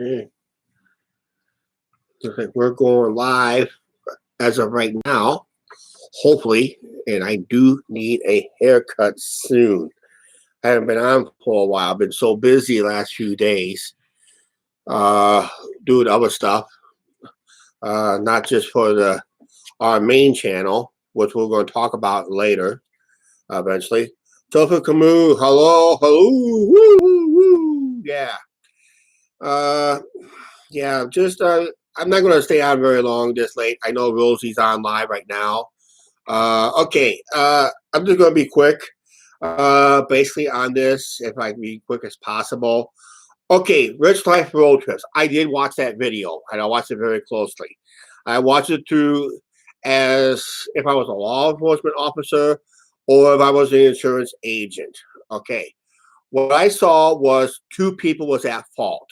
Okay. Okay, we're going live as of right now, hopefully, and I do need a haircut soon. I haven't been on for a while. I've been so busy the last few days, uh, doing other stuff, not just for our main channel, which we're going to talk about later, eventually. Topher Camus, hello, hello, woo, woo, woo, yeah. Uh, yeah, just I'm not going to stay on very long this late. I know Rosie's on live right now. Okay, I'm just going to be quick, basically on this, if I can be quick as possible. Okay, Richlife road trips. I did watch that video, and I watched it very closely. I watched it through as if I was a law enforcement officer or if I was an insurance agent. Okay, what I saw was two people was at fault.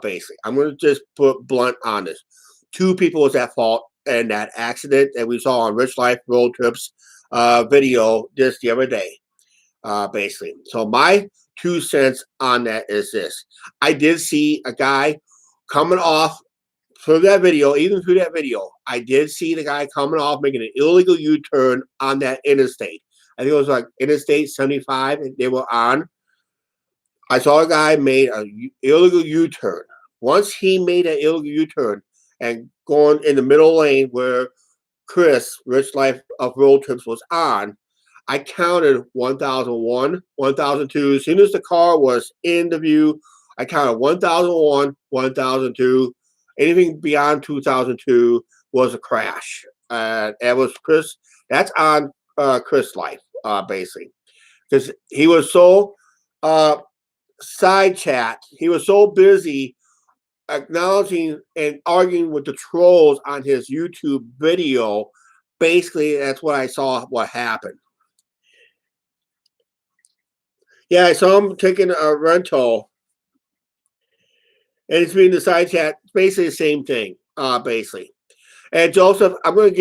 Basically, I'm going to just put blunt on this. Two people was at fault in that accident that we saw on Richlife road trips video just the other day. Basically, so my 2 cents on that is this: I did see a guy coming off through that video. Even through that video, I did see the guy coming off making an illegal U-turn on that interstate. I think it was like Interstate 75. They were on. I saw a guy made an illegal U-turn. Once he made an illegal U-turn and going in the middle lane where Chris, Rich Life of Road Trips, was on, I counted 1001, 1002. As soon as the car was in the view, I counted 1001, 1002. Anything beyond 2002 was a crash. It was Chris. That's on Chris Life, basically. Because he was so side chat. He was so busy acknowledging and arguing with the trolls on his YouTube video. Basically, that's what I saw what happened. Yeah, I saw him taking a rental, and it's being the side chat. Basically, the same thing. Basically, and Joseph, I'm going to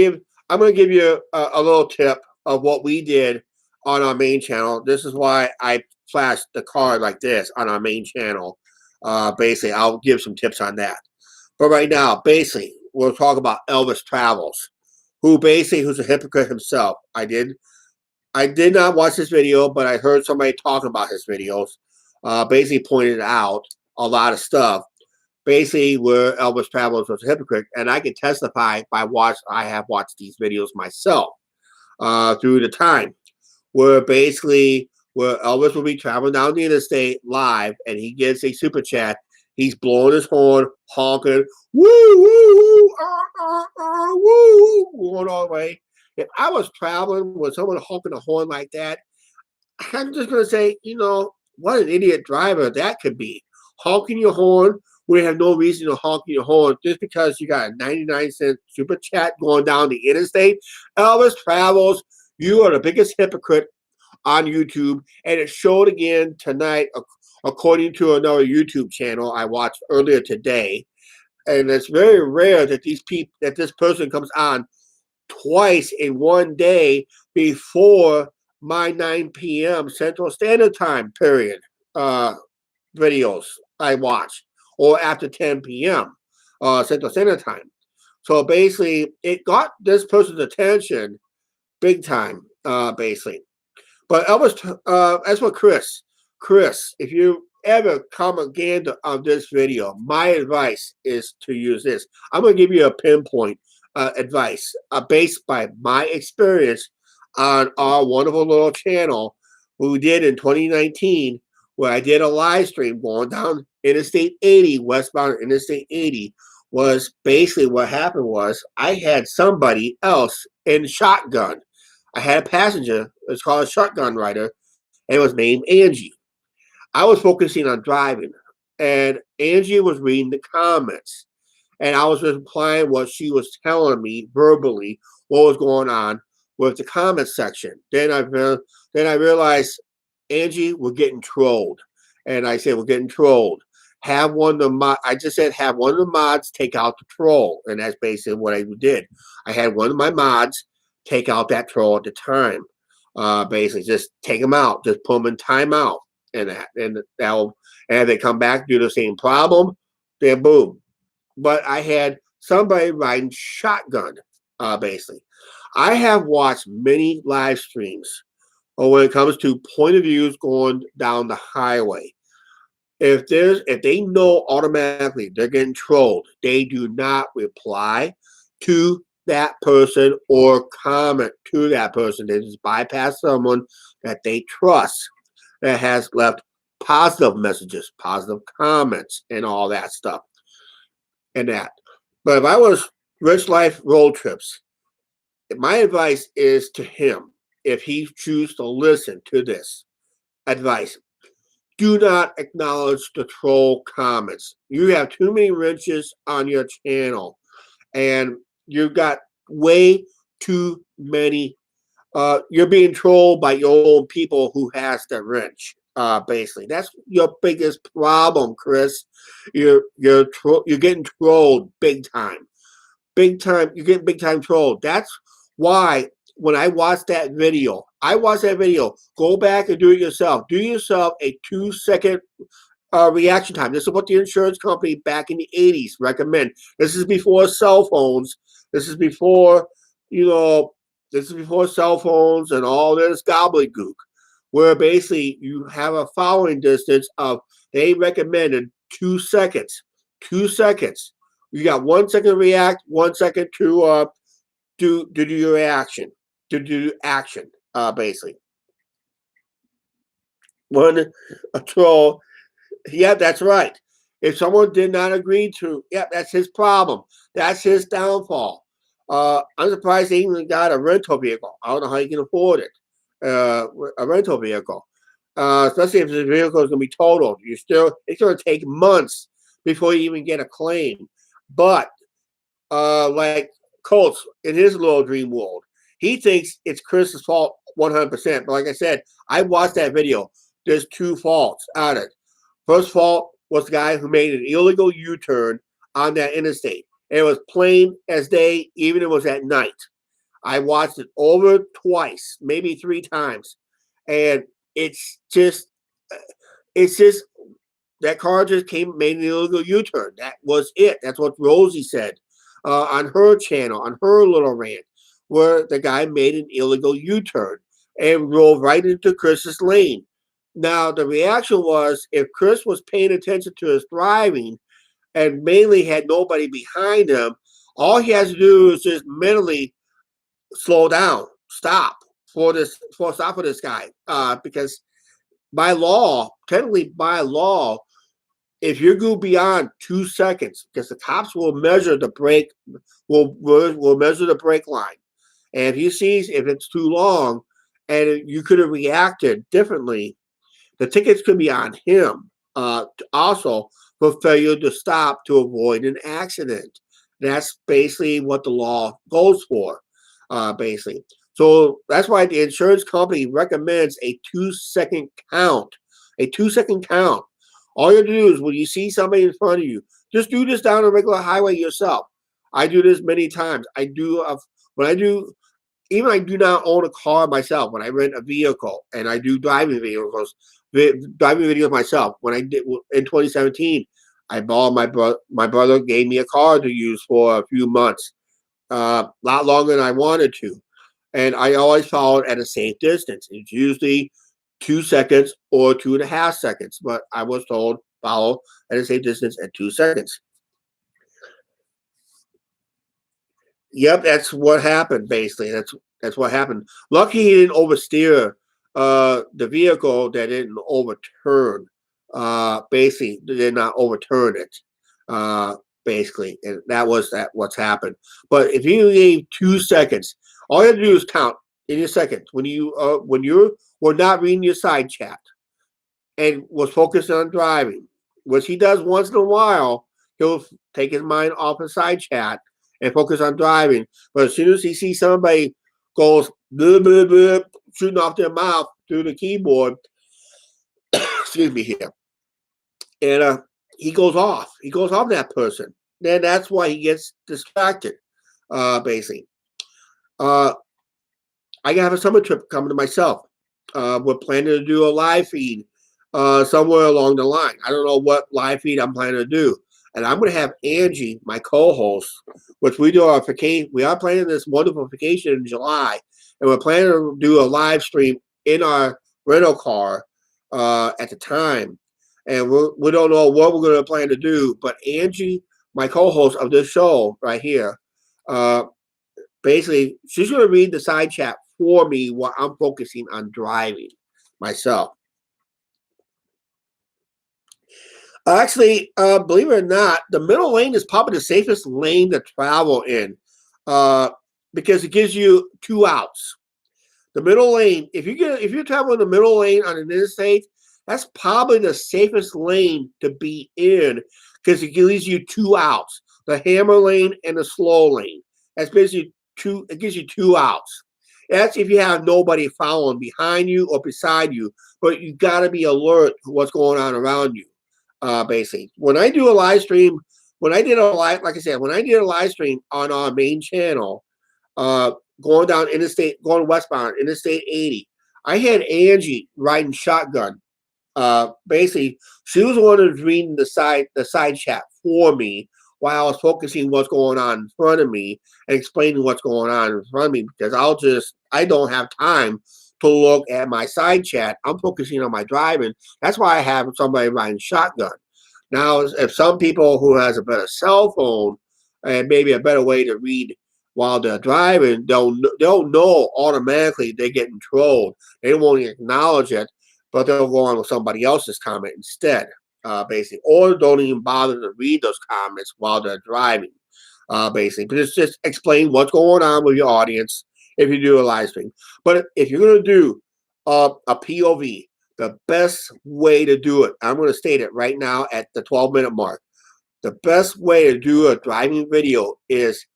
give you a little tip of what we did on our main channel. This is why I flashed the card like this on our main channel. Basically, I'll give some tips on that. But right now, basically, we'll talk about Elvis Travels, who's a hypocrite himself. I did not watch this video, but I heard somebody talking about his videos. Basically, pointed out a lot of stuff. Basically, where Elvis Travels was a hypocrite, and I can testify I have watched these videos myself through the time, where Elvis will be traveling down the interstate live, and he gets a super chat. He's blowing his horn, honking, woo, woo, woo, woo, going all the way. If I was traveling with someone honking a horn like that, I'm just going to say, what an idiot driver that could be. Honking your horn when you have no reason to honk your horn just because you got a 99-cent super chat going down the interstate. Elvis Travels, you are the biggest hypocrite on YouTube, and it showed again tonight, according to another YouTube channel I watched earlier today. And it's very rare that this person comes on twice in one day before my 9 p.m. Central Standard Time period videos I watch, or after 10 p.m. Central Standard Time. So basically, it got this person's attention big time, basically. But Elvis, as for Chris, if you ever come again on this video, my advice is to use this. I'm going to give you a pinpoint advice based by my experience on our wonderful little channel we did in 2019, where I did a live stream going down Interstate 80, westbound Interstate 80. Was basically what happened was I had somebody else in shotgun. I had a passenger. It's called a shotgun rider, and it was named Angie. I was focusing on driving, and Angie was reading the comments, and I was replying what she was telling me verbally, what was going on with the comment section. Then I realized, Angie, we're getting trolled, and I said, we're getting trolled. Have one of the I just said have one of the mods take out the troll, and that's basically what I did. I had one of my mods take out that troll at the time. Basically, just take them out, just put them in timeout, and if they come back, do the same problem, then boom. But I had somebody riding shotgun, basically. I have watched many live streams when it comes to point of views going down the highway. If they know automatically they're getting trolled, they do not reply to that person or comment to that person. They just bypass someone that they trust that has left positive messages, positive comments, and all that stuff and that. But if I was Richlife road trips, my advice is to him, if he chooses to listen to this advice, do not acknowledge the troll comments. You have too many wrenches on your channel, and you've got way too many. You're being trolled by your own people who has the wrench. Basically, that's your biggest problem, Chris. You're getting trolled big time, big time. You're getting big time trolled. That's why when I watched that video, Go back and do it yourself. Do yourself a 2 second reaction time. This is what the insurance company back in the 80s recommend. This is before cell phones. This is before, you know, this is before cell phones and all this gobbledygook, where basically you have a following distance of, they recommended 2 seconds. 2 seconds. You got 1 second to react, 1 second to do your action, to do action, basically. When a troll, yeah, that's right. If someone did not agree to, yeah, that's his problem. That's his downfall. I'm surprised they even got a rental vehicle. I don't know how you can afford it. A rental vehicle, especially if the vehicle is going to be totaled. It's going to take months before you even get a claim. But like Colts in his little dream world, he thinks it's Chris's fault 100%. But like I said, I watched that video. There's two faults on it. First fault was the guy who made an illegal U-turn on that interstate. And it was plain as day, even if it was at night. I watched it over twice, maybe 3 times. And it's just that car just made an illegal U-turn. That was it. That's what Rosie said on her channel, on her little rant, where the guy made an illegal U-turn and rolled right into Chris's lane. Now, the reaction was, if Chris was paying attention to his driving and mainly had nobody behind him, all he has to do is just mentally slow down, stop for this guy. Because by law, technically by law, if you go beyond 2 seconds, because the cops will measure the brake, will measure the brake line, and if he sees if it's too long, and you could have reacted differently, the tickets could be on him. Also for failure to stop to avoid an accident. That's basically what the law goes for. Basically, so that's why the insurance company recommends a 2 second count. A 2 second count. All you have to do is when you see somebody in front of you, just do this down a regular highway yourself. I do this many times. Even I do not own a car myself. When I rent a vehicle and I do driving videos myself. When I did in 2017, I bought my brother gave me a car to use for a few months, a lot longer than I wanted to, and I always followed at a safe distance. It's usually 2 seconds or 2.5 seconds, but I was told follow at a safe distance at 2 seconds. Yep, that's what happened. Basically, that's what happened. Lucky he didn't oversteer the vehicle. That didn't overturn. Basically, did not overturn it. Basically, and what's happened. But if you gave 2 seconds, all you have to do is count in your seconds when you were not reading your side chat and was focused on driving, which he does once in a while. He'll take his mind off his side chat and focus on driving. But as soon as he sees somebody goes blah, blah, blah, shooting off their mouth through the keyboard, excuse me here, and he goes off. He goes off that person. Then that's why he gets distracted. Basically, I have a summer trip coming to myself. We're planning to do a live feed somewhere along the line. I don't know what live feed I'm planning to do. and I'm going to have Angie, my co-host, which we do our vacation. We are planning this wonderful vacation in July, and we're planning to do a live stream in our rental car at the time. And we don't know what we're going to plan to do, but Angie, my co-host of this show right here, uh, basically, she's going to read the side chat for me while I'm focusing on driving myself. Actually, believe it or not, the middle lane is probably the safest lane to travel in uh, because it gives you 2 outs. The middle lane, if you're traveling the middle lane on an interstate, that's probably the safest lane to be in because it gives you 2 outs: the hammer lane and the slow lane. That's basically two. It gives you 2 outs. That's if you have nobody following behind you or beside you, but you got to be alert to what's going on around you. Basically, when I do a live stream, when I did a live, like I said, when I did a live stream on our main channel, uh, going down interstate, going westbound, interstate 80. I had Angie riding shotgun. Basically, she was the one who was reading the side chat for me while I was focusing what's going on in front of me and explaining what's going on in front of me because I don't have time to look at my side chat. I'm focusing on my driving. That's why I have somebody riding shotgun. Now, if some people who has a better cell phone and maybe a better way to read while they're driving, they'll know automatically they're getting trolled. They won't acknowledge it, but they'll go on with somebody else's comment instead, basically, or don't even bother to read those comments while they're driving, basically. But it's just explain what's going on with your audience if you do a live stream. But if you're going to do a POV, the best way to do it, I'm going to state it right now at the 12-minute mark. The best way to do a driving video is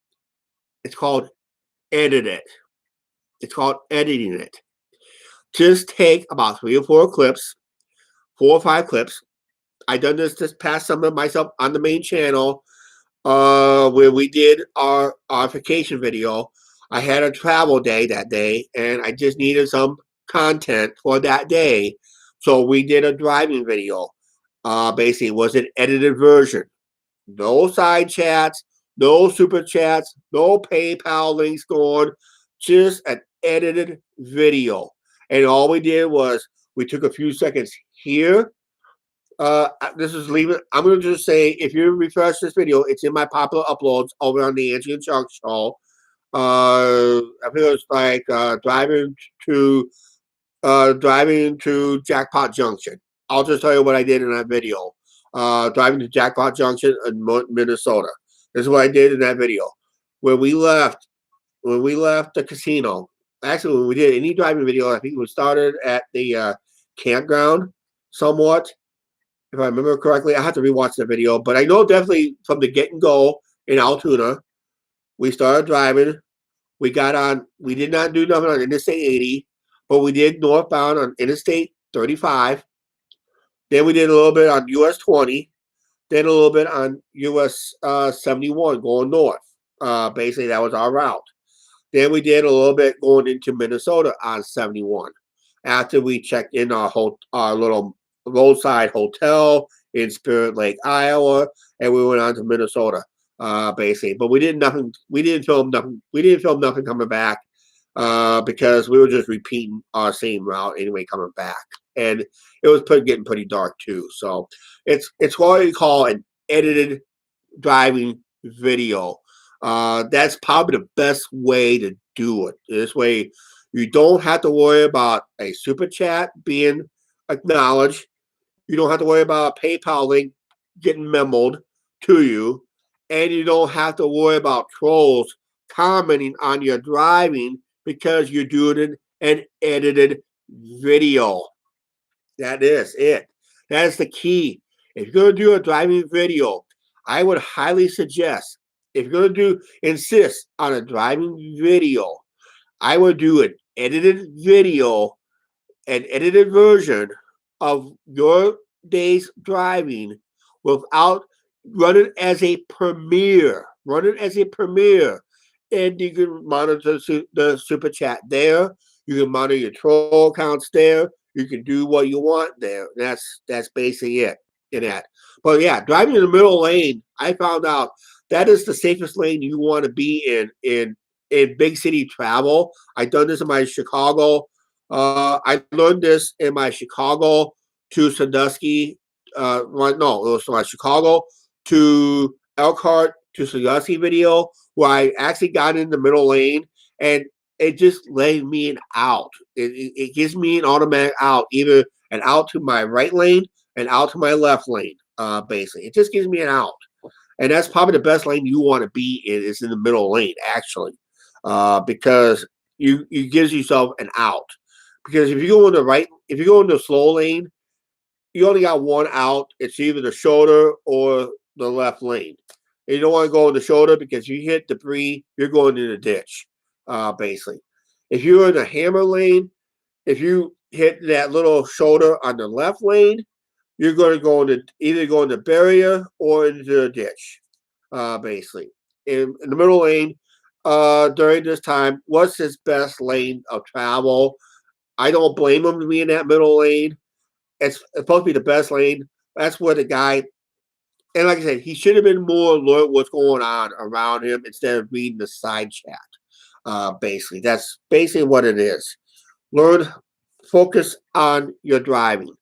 it's called edit it. It's called editing it. Just take about 3 or 4 clips, 4 or 5 clips. I done this past summer myself on the main channel where we did our vacation video. I had a travel day that day, and I just needed some content for that day. So we did a driving video. Basically, it was an edited version. No side chats, no super chats, no PayPal links going, just an edited video. And all we did was we took a few seconds here. This is leaving. I'm going to just say if you refresh this video, it's in my popular uploads over on the Angie and Chuck show. I feel it's like driving to Jackpot Junction. I'll just tell you what I did in that video. Driving to Jackpot Junction in Minnesota. This is what I did in that video. When we left the casino, actually when we did any driving video, I think we started at the campground somewhat. If I remember correctly, I have to rewatch the video, but I know definitely from the get and go in Altoona, we started driving. We got on, we did not do nothing on Interstate 80, but we did northbound on Interstate 35. Then we did a little bit on US 20. Then a little bit on US 71 going north. Basically, that was our route. Then we did a little bit going into Minnesota on 71. After we checked in our little roadside hotel in Spirit Lake, Iowa, and we went on to Minnesota. Basically, but we did nothing. We didn't film nothing. We didn't film nothing coming back because we were just repeating our same route anyway coming back, and it was getting pretty dark too. So it's what you call an edited driving video. That's probably the best way to do it. This way, you don't have to worry about a super chat being acknowledged. You don't have to worry about a PayPal link getting memoed to you. And you don't have to worry about trolls commenting on your driving because you're doing an edited video. That is it. That is the key. If you're going to do a driving video, I would highly suggest, if you're going to insist on a driving video, I would do an edited video, an edited version of your day's driving without run it as a premiere. Run it as a premiere. And you can monitor the super chat there. You can monitor your troll accounts there. You can do what you want there. That's basically it in that. But yeah, driving in the middle lane, I found out that is the safest lane you want to be in big city travel. I've done this in my Chicago. I learned this in my Chicago to Sandusky. Well, no, it was my Chicago to Elkhart to Sandusky video where I actually got in the middle lane and it just laid me an out. It gives me an automatic out, either an out to my right lane and out to my left lane. Basically, it just gives me an out, and that's probably the best lane you want to be in is in the middle lane, actually, because you gives yourself an out. Because if you go in the right, if you go in the slow lane, you only got one out. It's either the shoulder or the left lane. And you don't want to go in the shoulder because you hit debris, you're going in the ditch, basically. If you're in the hammer lane, if you hit that little shoulder on the left lane, you're going to go into either go in the barrier or into the ditch, basically. In the middle lane, during this time, what's his best lane of travel? I don't blame him to be in that middle lane. It's supposed to be the best lane. That's where the guy, and like I said, he should have been more alert what's going on around him instead of reading the side chat. Basically, that's basically what it is. Learn, focus on your driving.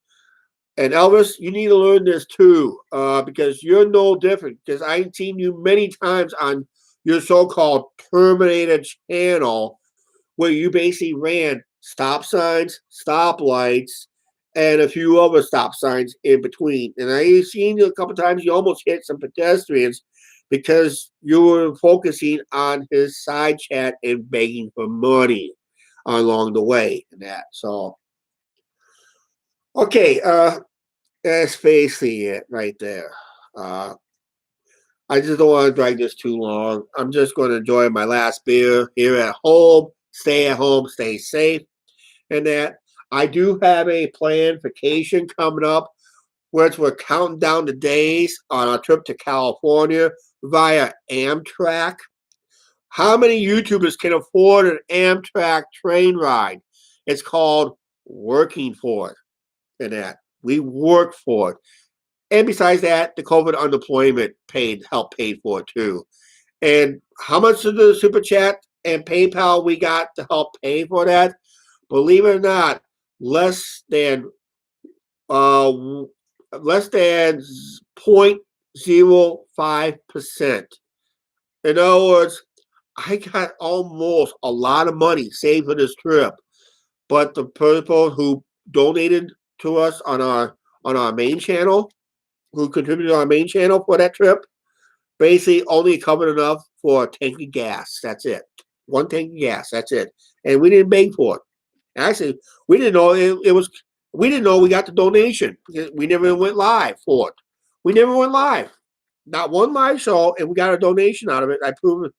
And Elvis, you need to learn this too, because you're no different. Because I've seen you many times on your so-called Terminator channel, where you basically ran stop signs, stop lights, and a few other stop signs in between. And I've seen you a couple times. You almost hit some pedestrians because you were focusing on his side chat and begging for money along the way. And that so okay. That's basically it right there. Uh, I just don't want to drag this too long. I'm just going to enjoy my last beer here at home. Stay at home, stay safe, and that. I do have a planned vacation coming up, which we're counting down the days on a trip to California via Amtrak. How many YouTubers can afford an Amtrak train ride? It's called working for it, and that. We work for it. And besides that, the COVID unemployment helped pay for it too. And how much of the super chat and PayPal we got to help pay for that? Believe it or not, less than uh less than 0.05%. In other words, I got almost a lot of money saved for this trip. But the people who donated to us on our main channel, who contributed on our main channel for that trip, basically only covered enough for a tank of gas. That's it. One tank of gas. That's it. And we didn't beg for it. Actually, we didn't know it was. We didn't know we got the donation because we never went live for it. We never went live. Not one live show, and we got a donation out of it. I proved.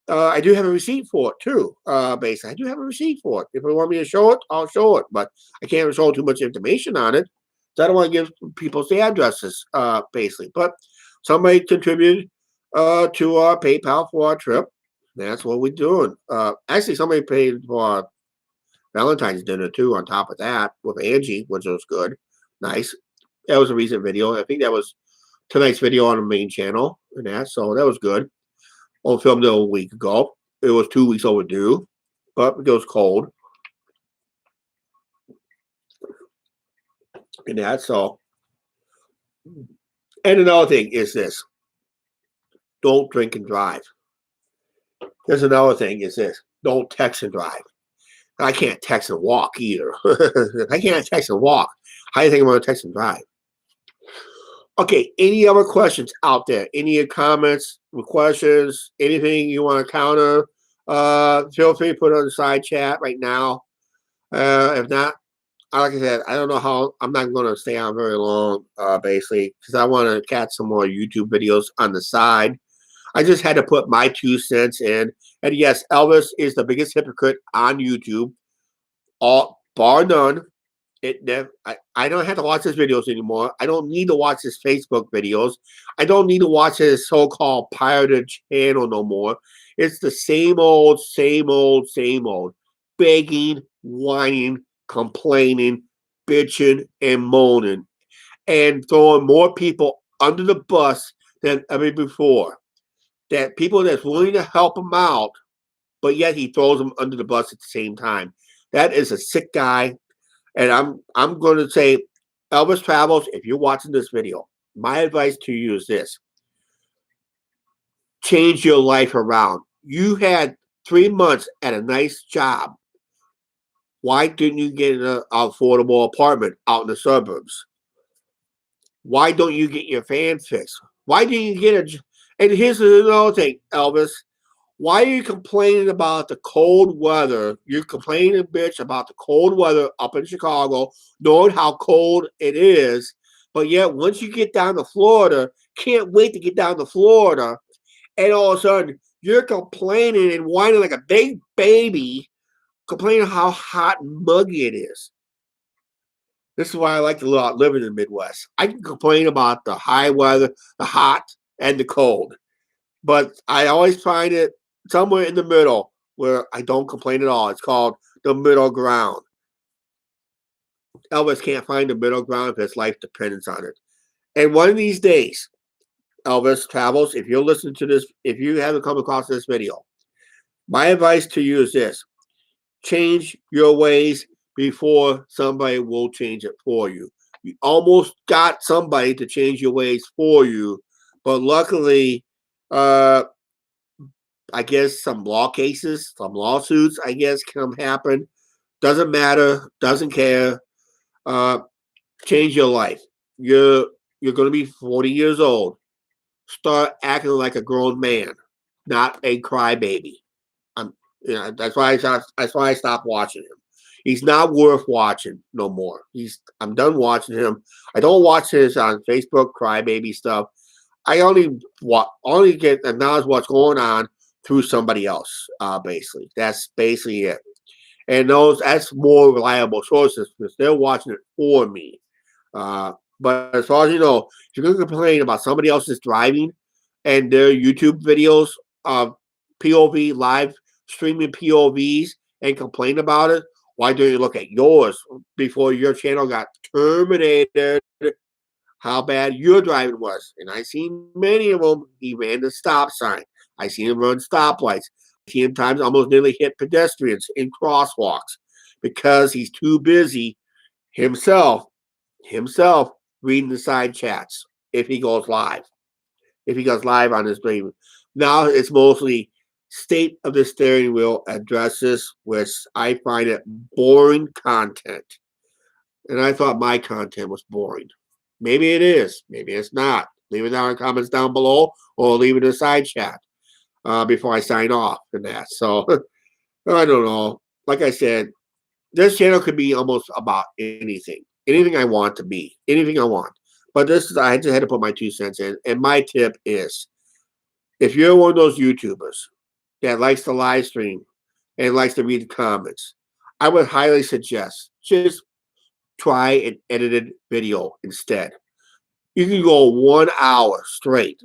I do have a receipt for it too. Basically, I do have a receipt for it. If you want me to show it, I'll show it. But I can't show too much information on it. So I don't want to give people the addresses. Basically, but somebody contributed to our PayPal for our trip. That's what we're doing. Actually, somebody paid for our Valentine's dinner too. On top of that, with Angie, which was good, nice. That was a recent video. I think that was tonight's video on the main channel, and that so that was good. I filmed it a week ago. It was 2 weeks overdue, but it was cold, and that so. And another thing is this: don't drink and drive. There's another thing is this: don't text and drive. I can't text and walk either. I can't text and walk. How do you think I'm going to text and drive? Okay, any other questions out there? Any comments, questions, anything you want to counter? Feel free to put it on the side chat right now. If not, like I said, I don't know how. I'm not going to stay on very long, basically, because I want to catch some more YouTube videos on the side. I just had to put my 2 cents in. And yes, Elvis is the biggest hypocrite on YouTube, all bar none. I don't have to watch his videos anymore. I don't need to watch his Facebook videos. I don't need to watch his so-called pirated channel no more. It's the same old, same old, same old. Begging, whining, complaining, bitching, and moaning. And throwing more people under the bus than ever before. That people that's willing to help him out, but yet he throws them under the bus at the same time. That is a sick guy. And I'm going to say, Elvis Travels, if you're watching this video, my advice to you is this: change your life around. You had 3 months at a nice job. Why didn't you get an affordable apartment out in the suburbs? Why don't you get your fan fixed? Why didn't you get a? And here's another thing, Elvis. Why are you complaining about the cold weather? You're complaining, bitch, about the cold weather up in Chicago, knowing how cold it is. But yet, once you get down to Florida, can't wait to get down to Florida. And all of a sudden, you're complaining and whining like a big baby, complaining how hot and muggy it is. This is why I like to live in the Midwest. I can complain about the high weather, the hot, and the cold. But I always find it somewhere in the middle where I don't complain at all. It's called the middle ground. Elvis can't find the middle ground if his life depends on it. And one of these days, Elvis Travels, if you're listening to this, if you haven't come across this video, my advice to you is this: change your ways before somebody will change it for you. You almost got somebody to change your ways for you, but luckily, I guess some law cases, some lawsuits, I guess, can happen. Doesn't matter. Doesn't care. Uh, change your life. You're going to be 40 years old. Start acting like a grown man, not a crybaby. I'm, that's why I stopped watching him. He's not worth watching no more. I'm done watching him. I don't watch his on Facebook crybaby stuff. I only get acknowledge what's going on through somebody else. Basically, that's basically it. And that's more reliable sources because they're watching it for me. But as far as you know, if you're going to complain about somebody else's driving and their YouTube videos of POV live streaming POVs and complain about it, why don't you look at yours before your channel got terminated? How bad your driving was. And I seen many of them. He ran the stop sign. I seen him run stoplights. I seen him times almost nearly hit pedestrians in crosswalks because he's too busy himself reading the side chats if he goes live. If he goes live on his stream. Now it's mostly state of the steering wheel addresses, which I find it boring content. And I thought my content was boring. Maybe it is. Maybe it's not. Leave it down in the comments down below or leave it in the side chat before I sign off and that. So, I don't know. Like I said, this channel could be almost about anything. Anything I want to be. Anything I want. But I just had to put my 2 cents in. And my tip is, if you're one of those YouTubers that likes to live stream and likes to read the comments, I would highly suggest just try an edited video instead. You can go 1 hour straight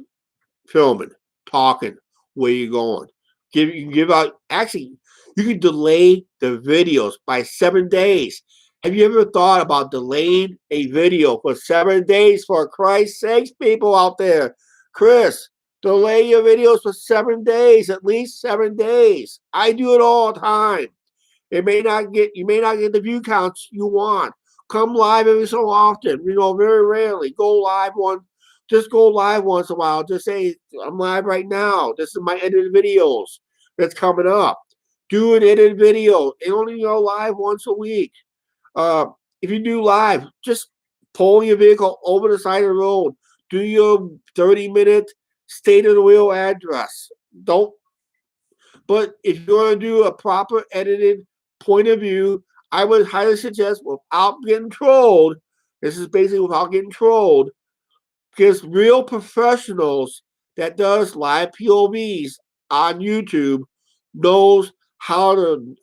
filming, talking, where you're going. You can give out, actually, you can delay the videos by 7 days. Have you ever thought about delaying a video for 7 days? For Christ's sakes, people out there. Chris, delay your videos for 7 days, at least 7 days. I do it all the time. You may not get the view counts you want. Come live every so often, very rarely. Just go live once in a while. Just say, I'm live right now. This is my edited videos that's coming up. Do an edited video. And only go live once a week. If you do live, just pull your vehicle over the side of the road. Do your 30-minute state of the wheel address. But if you're going to do a proper edited point of view, I would highly suggest, without getting trolled, this is basically without getting trolled, because real professionals that does live POVs on YouTube knows how to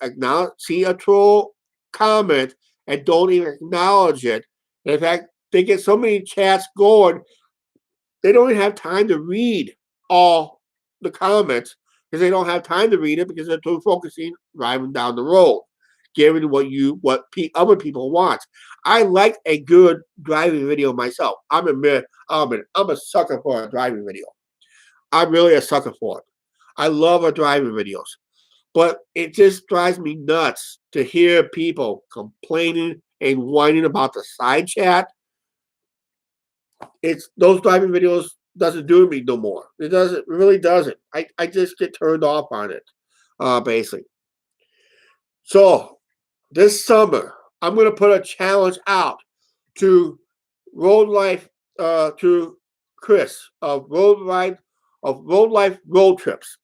see a troll comment and don't even acknowledge it. And in fact, they get so many chats going, they don't even have time to read all the comments because they don't have time to read it because they're too focusing driving down the road. giving what other people want. I like a good driving video myself. I'm a sucker for a driving video. I'm really a sucker for it. I love our driving videos. But it just drives me nuts to hear people complaining and whining about the side chat. It's those driving videos doesn't do me no more. It really doesn't. I just get turned off on it, basically. So this summer, I'm gonna put a challenge out to Road Life, to Chris of Road Life Road Trips.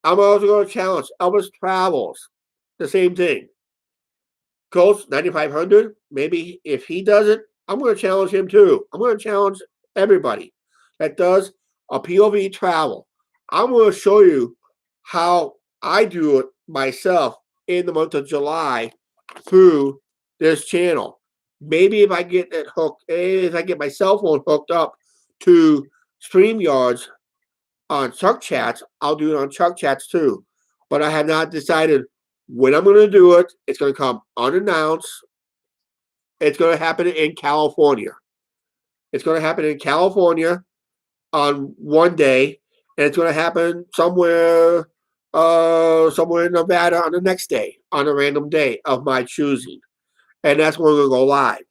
I'm also going to challenge Elvis Travels. The same thing. Coach 9500. Maybe if he does it, I'm going to challenge him too. I'm going to challenge everybody that does a POV travel. I'm going to show you how I do it myself in the month of July through this channel. Maybe if I get my cell phone hooked up to StreamYards on Chuck Chats, I'll do it on Chuck Chats too. But I have not decided when I'm going to do it. It's going to come unannounced. It's going to happen in California. It's going to happen in California on one day, and it's going to happen somewhere in Nevada on the next day, on a random day of my choosing. And that's when we're going to go live.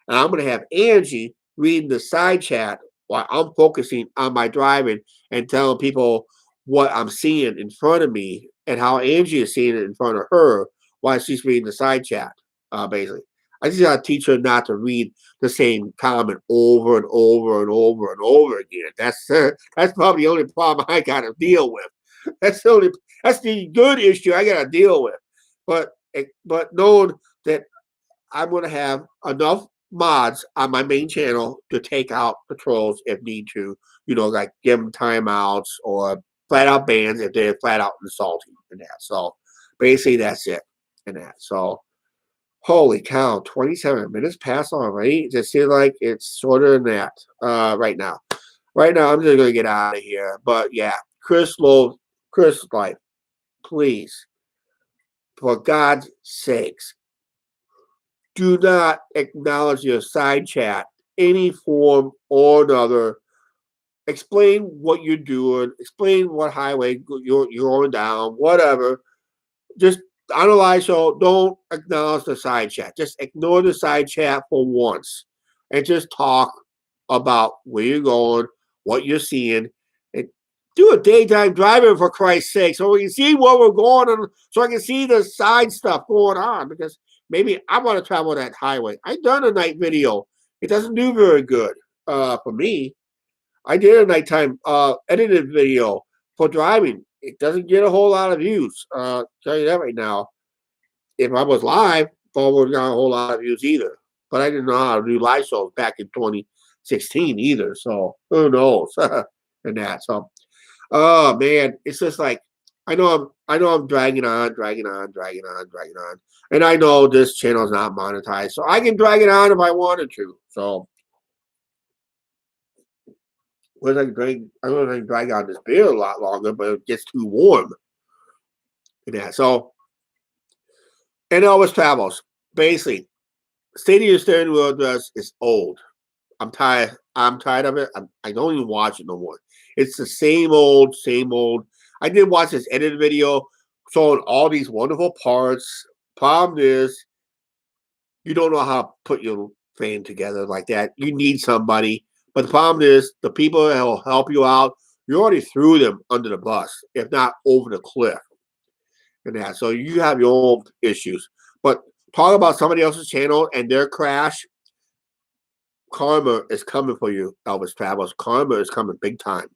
And I'm going to have Angie reading the side chat while I'm focusing on my driving and telling people what I'm seeing in front of me and how Angie is seeing it in front of her while she's reading the side chat, basically. I just got to teach her not to read the same comment over and over and over and over again. That's probably the only problem I got to deal with. That's the good issue I got to deal with. But knowing that I'm going to have enough mods on my main channel to take out the trolls if need to, like give them timeouts or flat out bans if they're flat out insulting and that. So basically that's it and that. So holy cow, 27 minutes past already. It just seems like it's shorter than that right now. Right now, I'm just going to get out of here. But yeah, Chris Life, please, for God's sakes, do not acknowledge your side chat any form or another. Explain what you're doing. Explain what highway you're going down, whatever. Just on a live show, don't acknowledge the side chat. Just ignore the side chat for once and just talk about where you're going, what you're seeing, and do a daytime driving for Christ's sake so we can see where we're going and so I can see the side stuff going on because maybe I want to travel that highway. I've done a night video. It doesn't do very good for me. I did a nighttime edited video for driving. It doesn't get a whole lot of views. Tell you that right now. If I was live, it would got a whole lot of views either. But I didn't know how to do live shows back in 2016 either. So who knows? And that. So, oh man, it's just like I know I'm dragging on, and I know this channel is not monetized, so I can drag it on if I wanted to. So. I can drag on this beer a lot longer, but it gets too warm. Yeah. So, and Elvis Travels. Basically, state of your steering wheel address is old. I'm tired. Of it. I don't even watch it no more. It's the same old. I did watch this edited video showing all these wonderful parts. Problem is, you don't know how to put your frame together like that. You need somebody. But the problem is, the people that will help you out, you already threw them under the bus, if not over the cliff. And that. So you have your own issues. But talk about somebody else's channel and their crash. Karma is coming for you, Elvis Travels. Karma is coming big time.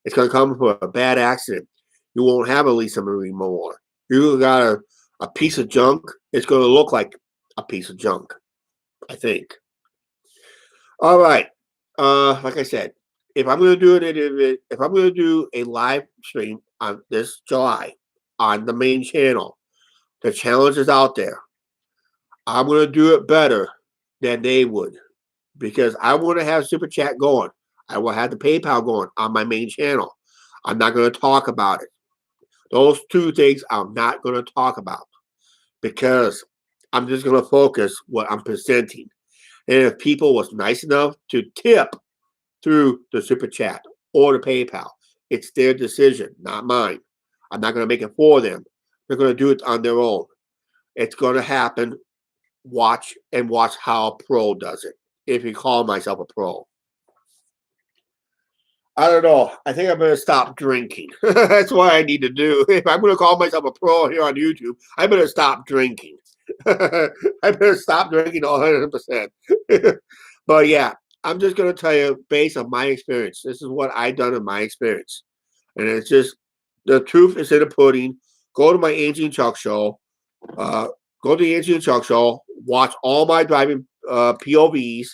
It's going to come for a bad accident. You won't have a Lisa Marie more. You got a piece of junk. It's going to look like a piece of junk, I think. All right. Like I said, if I'm going to do a live stream on this July on the main channel, the challenge is out there. I'm going to do it better than they would because I want to have Super Chat going. I will have the PayPal going on my main channel. I'm not going to talk about it. Those two things I'm not going to talk about because I'm just going to focus what I'm presenting. And if people was nice enough to tip through the super chat or the PayPal, it's their decision, not mine. I'm not going to make it for them. They're going to do it on their own. It's going to happen. Watch how a pro does it. If you call myself a pro, I don't know. I think I'm going to stop drinking. That's what I need to do. If I'm going to call myself a pro here on YouTube, I better stop drinking. I better stop drinking 100%. But yeah, I'm just going to tell you based on my experience. This is what I've done in my experience. And it's just the truth is in the pudding. Go to my Angie and Chuck show. Uh, Go to the Angie and Chuck show. Watch all my driving POVs,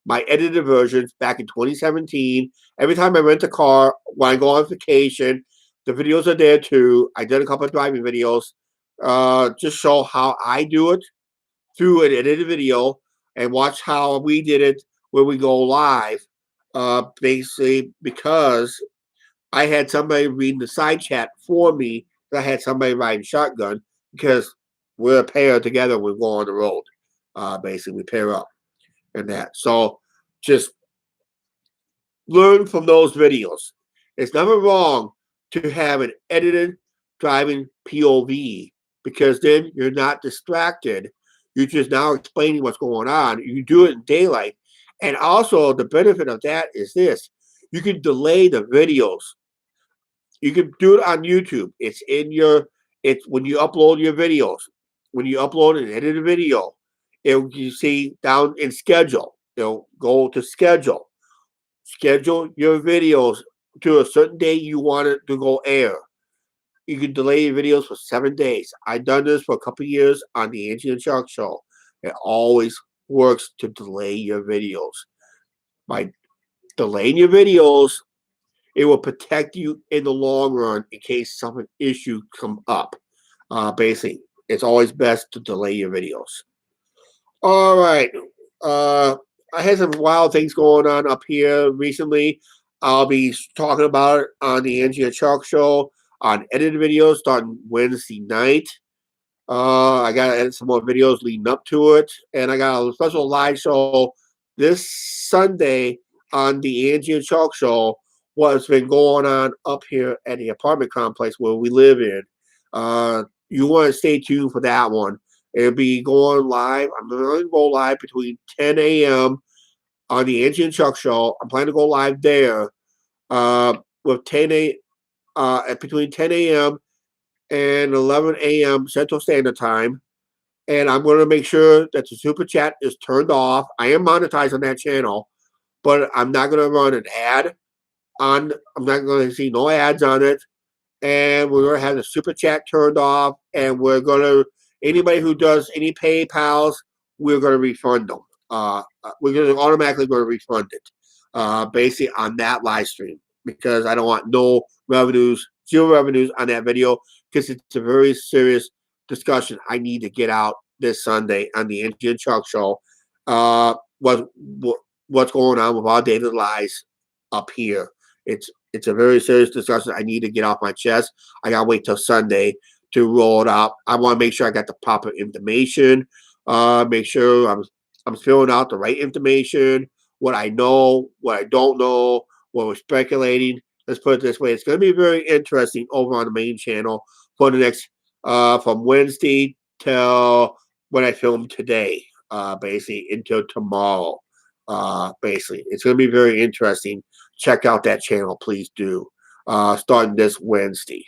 my edited versions back in 2017. Every time I rent a car, when I go on vacation, the videos are there too. I did a couple of driving videos. Just show how I do it through an edited video and watch how we did it when we go live. Basically, because I had somebody reading the side chat for me. I had somebody riding shotgun because we're a pair together. We go on the road. Basically, we pair up and that. So just learn from those videos. It's never wrong to have an edited driving POV because then you're not distracted. You're just now explaining what's going on. You do it in daylight. And also, the benefit of that is this: you can delay the videos. You can do it on YouTube. It's when you upload your videos. When you upload an edited video, you see down in schedule. It'll go to schedule. Schedule your videos to a certain day you want it to go air. You can delay your videos for 7 days. I've done this for a couple of years on the Angie and Shark show. It always works to delay your videos. By delaying your videos, it will protect you in the long run in case some issue come up. Basically, it's always best to delay your videos. All right. I had some wild things going on up here recently. I'll be talking about it on the Angie and Chuck show on edited videos starting Wednesday night. I got to edit some more videos leading up to it. And I got a special live show this Sunday on the Angie and Chuck show. What's been going on up here at the apartment complex where we live in. You want to stay tuned for that one. It'll be going live. I'm going to go live between 10 a.m. on the Angie and Chuck show. I'm planning to go live there with between 10 a.m. and 11 a.m. Central Standard Time. And I'm going to make sure that the super chat is turned off. I am monetized on that channel, but I'm not going to run an ad on. I'm not going to see no ads on it. And we're going to have the super chat turned off. And we're going to anybody who does any PayPals, we're going to refund them. We're going to automatically going to refund it, basically on that live stream because I don't want no revenues, zero revenues on that video because it's a very serious discussion I need to get out this Sunday on the Angie and Chuck show. What's going on with our daily lives up here? It's a very serious discussion I need to get off my chest. I gotta wait till Sunday to roll it out. I want to make sure I got the proper information. Make sure I'm filling out the right information. What I know, what I don't know, what we're speculating. Let's put it this way: it's going to be very interesting over on the main channel for the next from Wednesday till when I film today. Basically until tomorrow. Basically, it's going to be very interesting. Check out that channel, please do. Starting this Wednesday.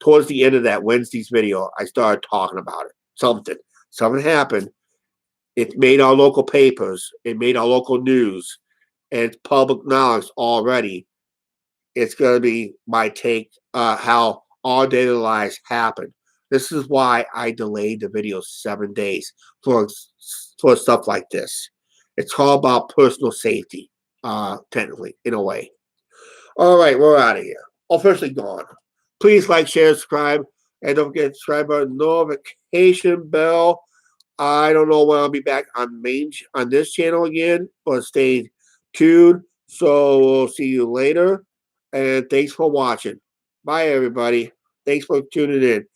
Towards the end of that Wednesday's video, I started talking about it. Something happened. It made our local papers. It made our local news. And it's public knowledge already. It's going to be my take how our daily lives happen. This is why I delayed the video 7 days for stuff like this. It's all about personal safety, technically, in a way. All right, we're out of here. Officially gone. Please like, share, subscribe, and don't forget to subscribe button, notification bell. I don't know when I'll be back on this channel again, but stay tuned. So we'll see you later. And thanks for watching. Bye, everybody. Thanks for tuning in.